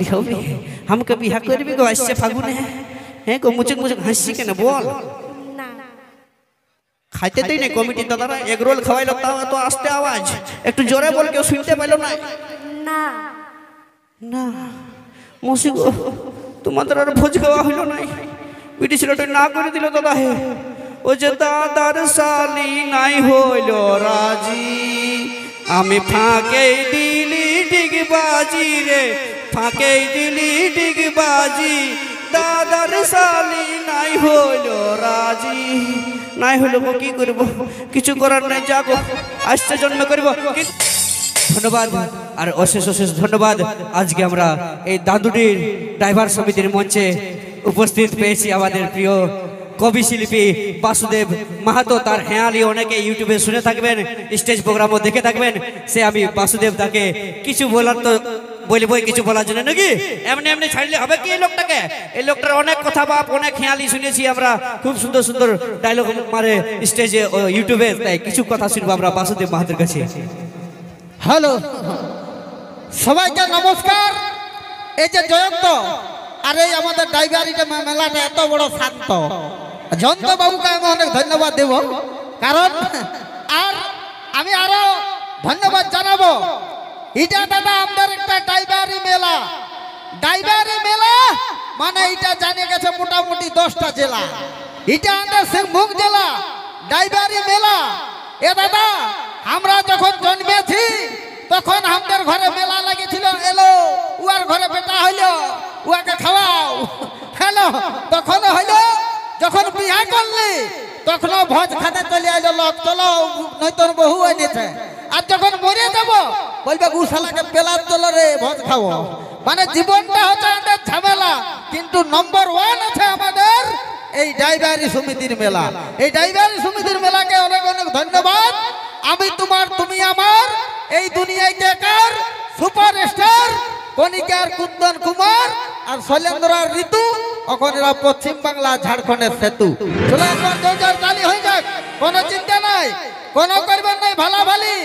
করলি হবে আমাকে বিহা করবি গো আসছে ফাগুনে হ্যাঁ গো মুচুক মুচুক হাসছি কেন বল খাইতে দেই না কমিটি দাদারা এগ রোল খাওয়াইলো তাও এত আস্তে আওয়াজ একটু জোরে বল কেউ শুনতে পাইলো না না না মসি গো তোমাদের আর ভোজ খাওয়া হইলো নাই বিটি ছেলেটা না করে দিল দাদা হে ও যে দাদার শালি নাই হইল রাজি আমি ফাঁকে দিলি ডিগবাজি রে ফাঁকে দিলি ডিগবাজি দাদার শালি নাই হইল রাজি নাই হইল কি করব কিছু করার নাই যাবো আসছে জন্ম করব ধন্যবাদ আর অশেষ অশেষ ধন্যবাদ আজকে আমরা এই দাদুটির ড্রাইভার সমিতির মঞ্চে উপস্থিত পেয়েছি আমাদের প্রিয় কবি শিল্পী বাসুদেব মাহাতো তার হেয়ালি অনেকে ইউটিউবে শুনে থাকবেন স্টেজ প্রোগ্রামও দেখে থাকবেন সে আমি বাসুদেব তাকে কিছু বলার তো বলবই কিছু বলার জন্য নাকি এমনি এমনি ছাড়লে হবে কি এই লোকটাকে এই লোকটার অনেক কথা বাপ অনেক হেয়ালি শুনেছি আমরা খুব সুন্দর সুন্দর ডায়লগ মারে স্টেজে ইউটিউবে তাই কিছু কথা শুনবো আমরা বাসুদেব মাহাতোর কাছে হ্যালো সবাইকে নমস্কার এই যে জয়ন্ত আর এই আমাদের ড্রাইভারিটা মেলাটা এত বড় শান্ত জয়ন্ত বাবুকে আমি অনেক ধন্যবাদ দেব কারণ আর আমি আরো ধন্যবাদ জানাবো এটা দাদা আমাদের একটা ড্রাইভারি মেলা মানে এটা জানিয়ে গেছে মোটামুটি 10টা জেলা এটা আমাদের সিংভূম জেলা ড্রাইভারি মেলা এ দাদা আমরা যখন জন্মেছি তখন আমাদের ঘরে মেলা লাগেছিল এলো উয়ার ঘরে বেটা হইলো উয়াকে খাওয়াও হ্যালো তখন হইলো যখন বিয়া করলি তখন ভোজ খাতে চলে আইলো লোক চলো নয়তোর বহু এনেছে আর যখন মরে যাব বলবে গুশালাকে পেলার চলো রে ভোজ খাও মানে জীবনটা হচ্ছে আমাদের ঝামেলা কিন্তু নম্বর 1 আছে আমাদের এই ড্রাইভারি সমিতির মেলা এই ড্রাইভারি সমিতির মেলাকে অনেক অনেক ধন্যবাদ আমি তোমার তুমি আমার এই দুনিয়ায় কার সুপারস্টার কণিকার কুন্দন কুমার আর শৈলেন্দ্র আর ঋতু এখন এরা পশ্চিম বাংলা ঝাড়খণ্ডের সেতু চলে একবার জোরদার তালি হয়ে যাক কোনো চিন্তা নাই কোনো করবেন নাই ভালাভালি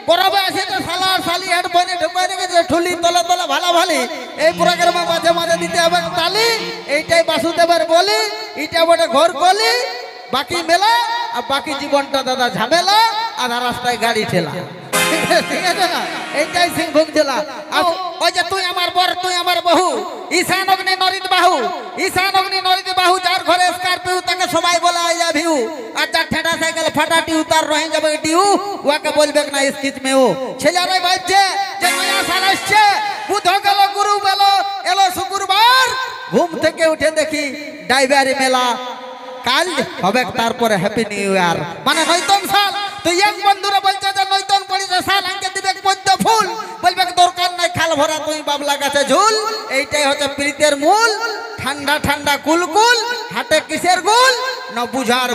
পরবে আসে তো শালা শালি হেডফোনে ঢুকাই রেখেছে ঠুলি তলে তলে ভালাভালি এই প্রোগ্রামে মাঝে মাঝে দিতে হবে তালি এইটাই বাসুদেবের বলি এটা বটে ঘর কলি বাকি মেলা আর বাকি জীবনটা দাদা ঝামেলা আর রাস্তায় গাড়ি ঠেলা ঠিক আছে না এইটাই সিংভূম জেলা ওই যে তুই আমার বর তুই আমার বহু ঈশান অগ্নি নরিত বাহু যার ঘরে স্করপিও তাকে সবাই বলে আই লাভ ইউ আর যার ঠেটা সাইকেল ফাটা টিউ তার রহে যাবে ডিউ ওকে বলবে না স্কিচ মে ও ছেলেরাই ভাবছে যে নয়া সাল আসছে বুধ গেল গুরু এলো শুক্রবার ঘুম থেকে উঠে দেখি ড্রাইভারি মেলা কাল হবে তারপরে হ্যাপি নিউ ইয়ার মানে নতুন সাল তো এক বন্ধুরা বলছে যে নতুন পড়িছে সাল আঙ্কে দিবে পদ্ম ফুল বলবে দরকার নাই খাল ভরা তুই বাবলা গাছে ঝুল এইটাই হচ্ছে প্রীতের মূল ঠান্ডা ঠান্ডা কুলকুল হাতে কিসের গুল না বুঝার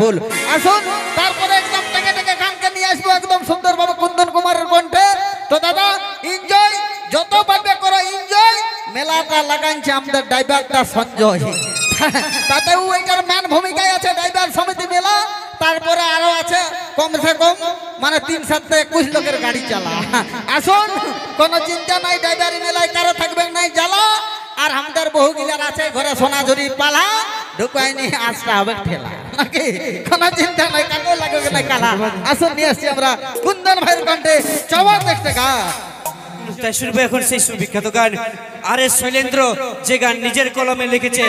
ভুল আসুন তারপরে একদম টেকে টেকে গানকে নিয়ে আসবো একদম সুন্দরভাবে কুন্দন কুমারের কণ্ঠে তো দাদা এনজয় যত পারবে করো এনজয় মেলাটা লাগাইছে আমাদের ড্রাইভারটা সঞ্জয় তাতে ওইটার ম্যান ভূমিকায় আছে ড্রাইভার সমিতি মেলা তারপরে আরো আছে কমসে কম মানে 3-7-21 লোকের গাড়ি চালা আসুন কোনো চিন্তা নাই ড্রাইভারি মেলায় কারো থাকবে নাই জ্বালা আর আমাদের বহু গিলার আছে ঘরে সোনাঝুরি পালা ঢুকাইনি আসটা হবে ঠেলা নাকি কোনো চিন্তা নাই কাকো লাগবে না কালা আসুন নিয়ে আসছি আমরা কুন্দন ভাইয়ের কণ্ঠে চমক দেখতে গা তাই শুনবো এখন সেই সুবিখ্যাত গান আর এস শৈলেন্দ্র যে গান নিজের কলমে লিখেছে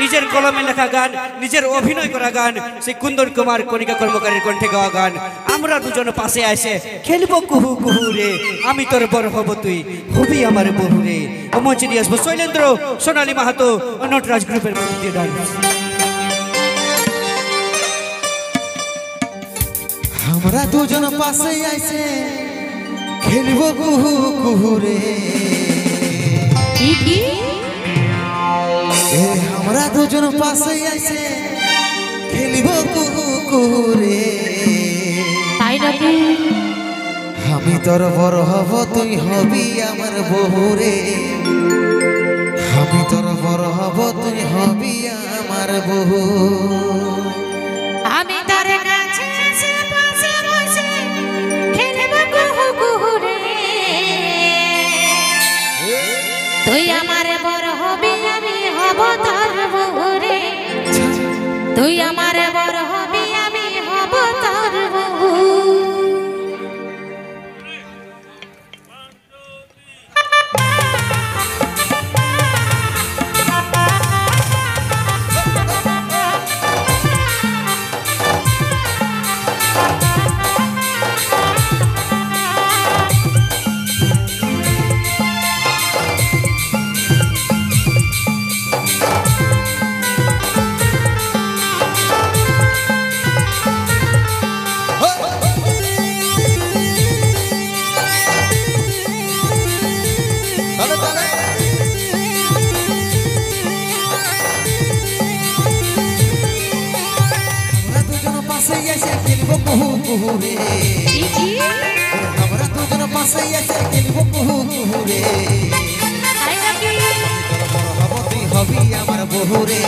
নিজের কলমে লেখা গান নিজের অভিনয় করা গান সেই কুন্দন কুমার কণিকা কর্মকারের কণ্ঠে গাওয়া গান আমরা দুজন পাশে আসে খেলবো কুহু কুহু রে আমি তোর বড় হব তুই হবি আমার বহু রে মঞ্চে নিয়ে আসবো শৈলেন্দ্র সোনালী মাহাতো নটরাজ গ্রুপের মধ্যে দিয়ে ডান্স আমরা দুজন পাশে আইছে খেলবো কুহু কুহু রে আমরা দুজন পাশে আইছে খেলবো কুহু কুহু রে তাই নাকি আমি তোর বড় হব তুই হবি আমার বহু রে আমি তোর বড় হব তুই হবি আমার বহু আমি তার কাছে বসে বসে খেলবো কুহু কুহু রে তুই আমার বড় হবি আমি হব তোর বউ রে তুই আমার বড় হবি আমি হব তোর বউ আমরা দুজন পাশে এসে খেলবো বহুরে হব তুই হবি আমার বহুরে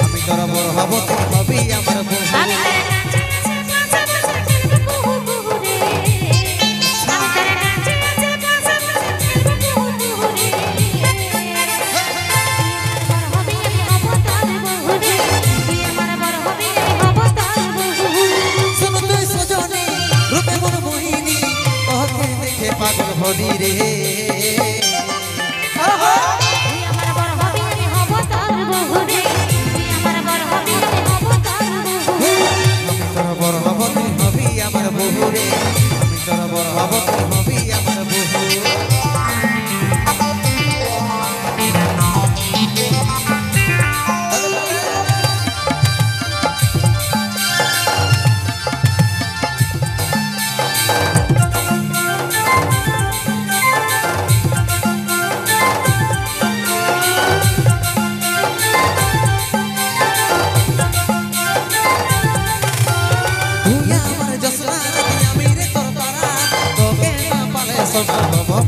আমি তোর বড় হব তুই হবি আমার বহু পাগল হলি রে আমি তোর বড় হব তুই হবি আমার বহু রে আমি তোর বড় হব তুই হবি আমার বহু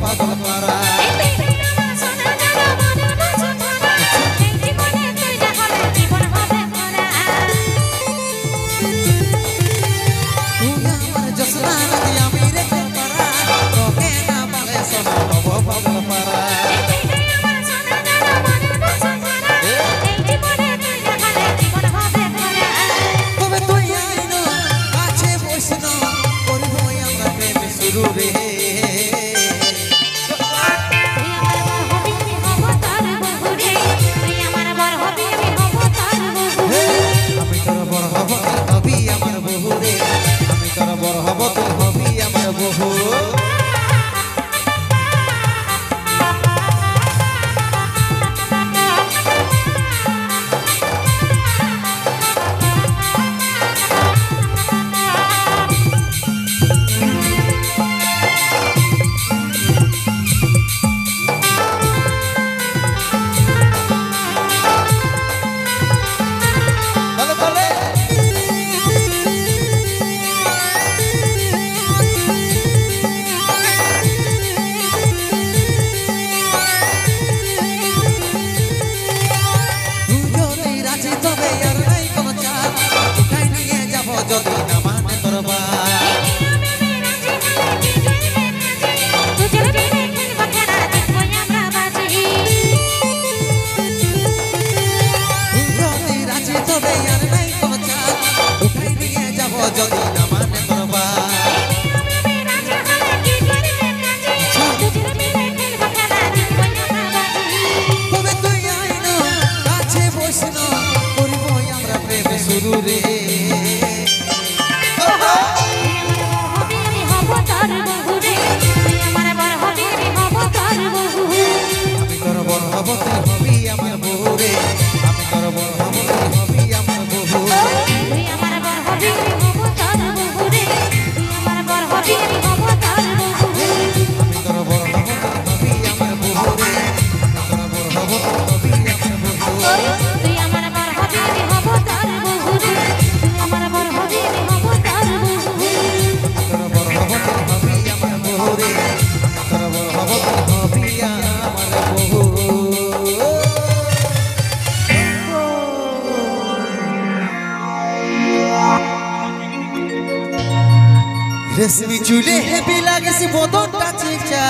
পাগল পারা আমার জসনা আমি রে পারা তোকে না পালে সোনা হব পাগল পারা তবে তুই আইনো কাছে বসনো করবো আমরা প্রেম শুরু রে রেশমি চুলে হেবি লাগেছি বদনটা চিকচা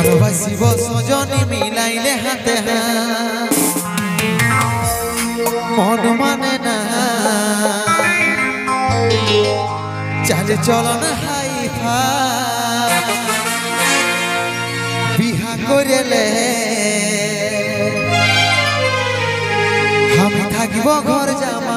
ভালোবাসিব সজনী মিলাইলে হাতে হাত মন মানে না চালে চলন হাই বিহা করেলে আমি থাকিব ঘর জামা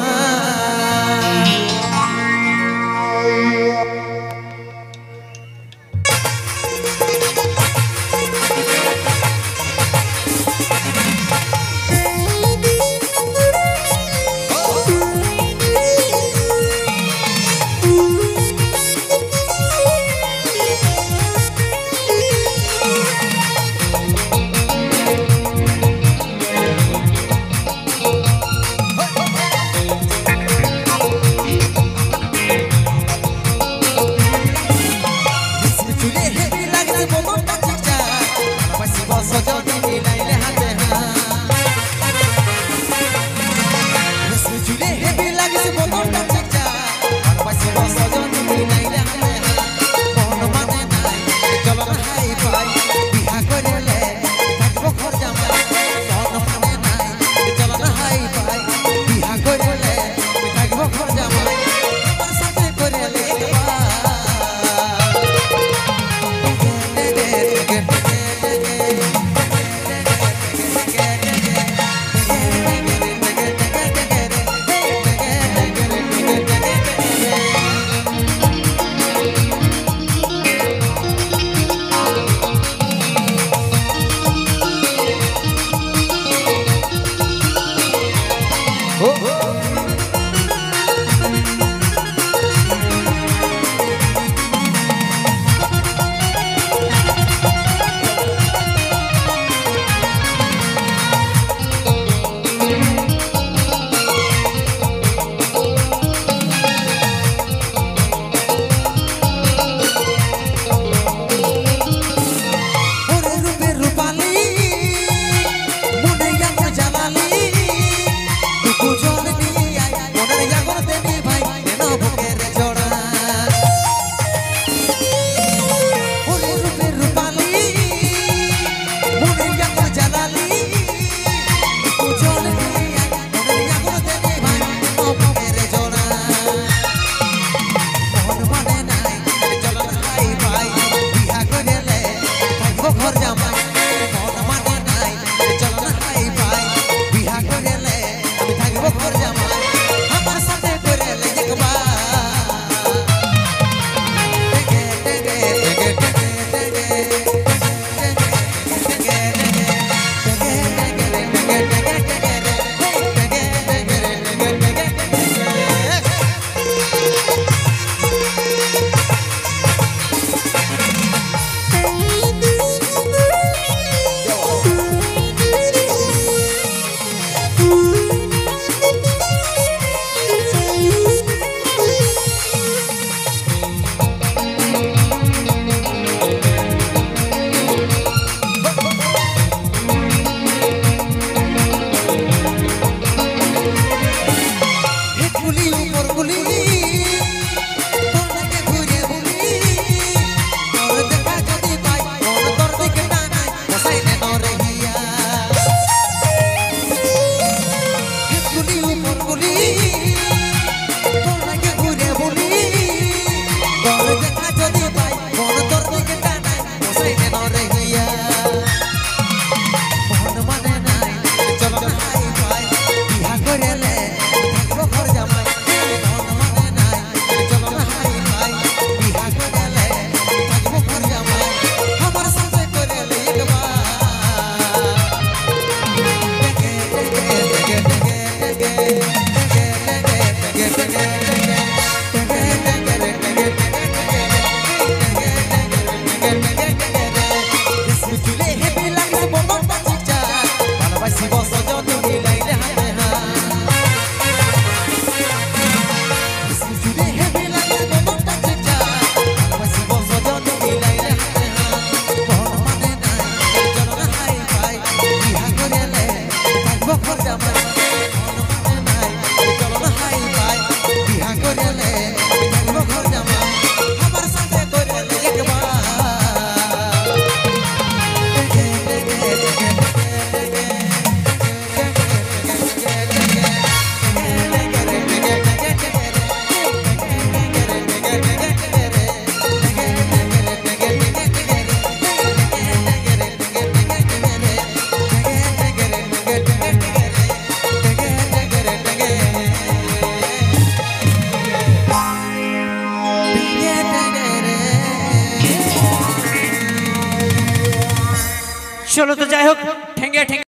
চলো তো যাই হোক ঠেঙ্গে ঠেঙ্গে